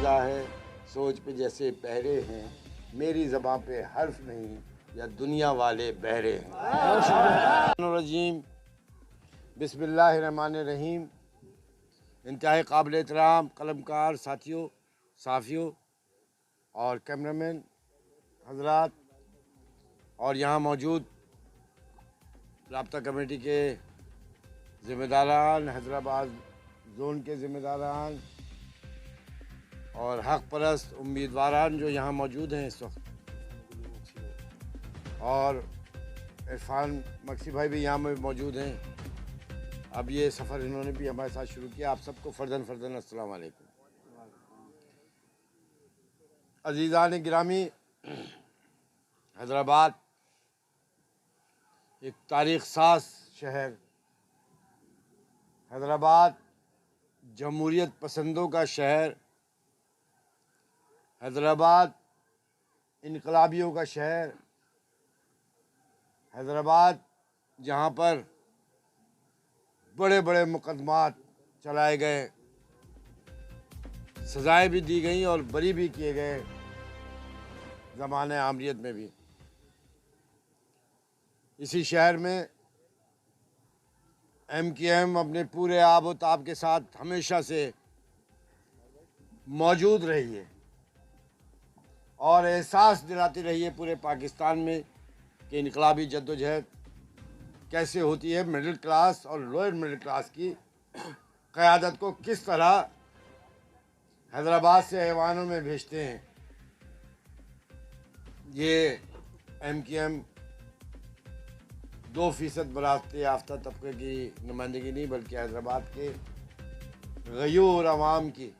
चला है, सोच पे जैसे पहरे हैं, मेरी ज़बां पे हर्फ नहीं या दुनिया वाले बहरे हैं। रजीम बिस्मिल्लाहिर्रहमानिर्रहीम। इंतहाई काबिल एहतराम कलमकार साथियों, साफ़ियों और कैमरामैन हजरात और यहाँ मौजूद राब्ता कमेटी के ज़िम्मेदारान, हैदराबाद जोन के ज़िम्मेदारान और हक़ परस्त उम्मीदवारान जो यहाँ मौजूद हैं इस वक्त, और इरफान मक्सी भाई भी यहाँ में मौजूद हैं। अब ये सफ़र इन्होंने भी हमारे साथ शुरू किया। आप सबको फ़र्दन फ़र्दन अस्सलाम वालेकुम। अज़ीज़ान गिरामी, हैदराबाद एक तारीख़ साज़ शहर, हैदराबाद जमहूरियत पसंदों का शहर, हैदराबाद इनकलाबियों का शहर, हैदराबाद जहाँ पर बड़े बड़े मुकदमात चलाए गए, सज़ाएँ भी दी गई और बरी भी किए गए ज़माने आमरीत में भी। इसी शहर में MKM अपने पूरे आब व ताब के साथ हमेशा से मौजूद रही है और एहसास दिलाती रही है पूरे पाकिस्तान में कि इनकलाबी जद्दोजहद कैसे होती है। मिडिल क्लास और लोअर मिडिल क्लास की क़यादत को किस तरह हैदराबाद से ऐवानों में भेजते हैं। ये MKM 2% बरासत याफ्ता तबके की नुमाइंदगी नहीं बल्कि हैदराबाद के गयूर अवाम की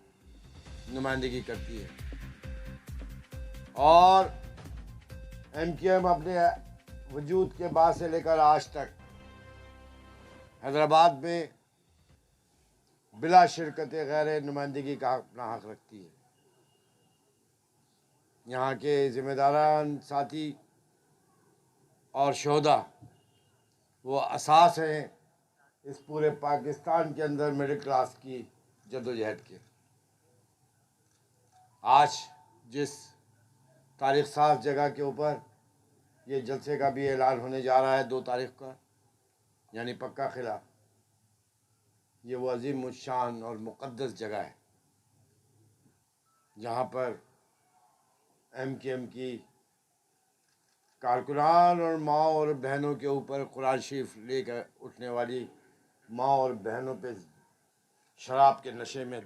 नुमाइंदगी करती है। और MKM अपने वजूद के बाद से लेकर आज तक हैदराबाद में बिला शिरकत गैर नुमाइंदगी का अपना हक़ रखती है। यहाँ के ज़िम्मेदारान साथी और शोहदा वो असास हैं इस पूरे पाकिस्तान के अंदर मिडिल क्लास की जद्दोजहद के। आज जिस तारीख़ साज़ जगह के ऊपर ये जलसे का भी ऐलान होने जा रहा है 2 तारीख़ का, यानी पक्का किला, ये वो अजीम उश्शान और मुक़द्दस जगह है जहाँ पर MKM की कारकुनान और माँ और बहनों के ऊपर कुरान शरीफ लेकर उठने वाली माँ और बहनों पे शराब के नशे में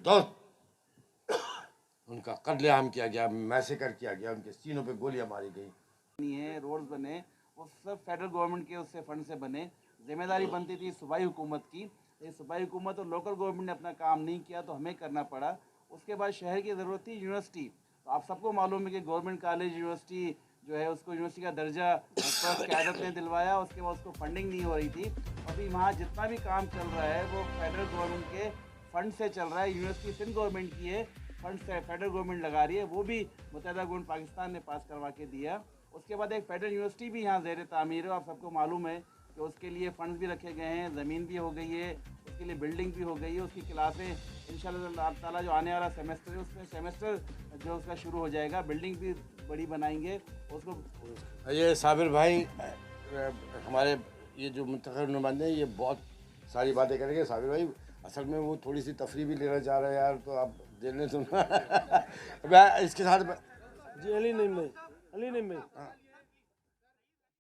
उनका कत्लेआम किया गया, मैसेकर किया गया, उनके सीनों पे गोलियां मारी गई। नहीं है, रोड्स बने वो सब फेडरल गवर्नमेंट के उससे फंड से बने। जिम्मेदारी बनती थी सूबाई हुकूमत की, ये सूबाई हुकूमत और लोकल गवर्नमेंट ने अपना काम नहीं किया तो हमें करना पड़ा। उसके बाद शहर की ज़रूरत थी यूनिवर्सिटी। तो आप सबको मालूम है कि गवर्नमेंट कॉलेज यूनिवर्सिटी जो है उसको यूनिवर्सिटी का दर्जा ट्रस्ट क़यादत ने दिलवाया, उसके बाद उसको फंडिंग नहीं हो रही थी। अभी वहाँ जितना भी काम चल रहा है वो फेडरल गवर्नमेंट के फ़ंड से चल रहा है। यूनिवर्सिटी सिंध गवर्नमेंट की है, फंड से फेडरल गवर्नमेंट लगा रही है, वो भी मुत्तहिदा गवर्नमेंट पाकिस्तान ने पास करवा के दिया। उसके बाद एक फेडरल यूनिवर्सिटी भी यहाँ ज़ेर तामीर है। आप सबको मालूम है कि उसके लिए फ़ंड्स भी रखे गए हैं, ज़मीन भी हो गई है, उसके लिए बिल्डिंग भी हो गई है। उसकी क्लासें इंशाअल्लाह ताला जो आने वाला सेमेस्टर है उसमें सेमेस्टर जो उसका शुरू हो जाएगा, बिल्डिंग भी बड़ी बनाएंगे उसको। ये साबिर भाई हमारे ये जो मुंतखब नुमाइंदे हैं ये बहुत सारी बातें करेंगे। साबिर भाई असल में वो थोड़ी सी तफरी भी लेना चाह रहे हैं यार, तो आप देने तो मैं इसके साथ जी अली नहीं भाई, अली नहीं भाई।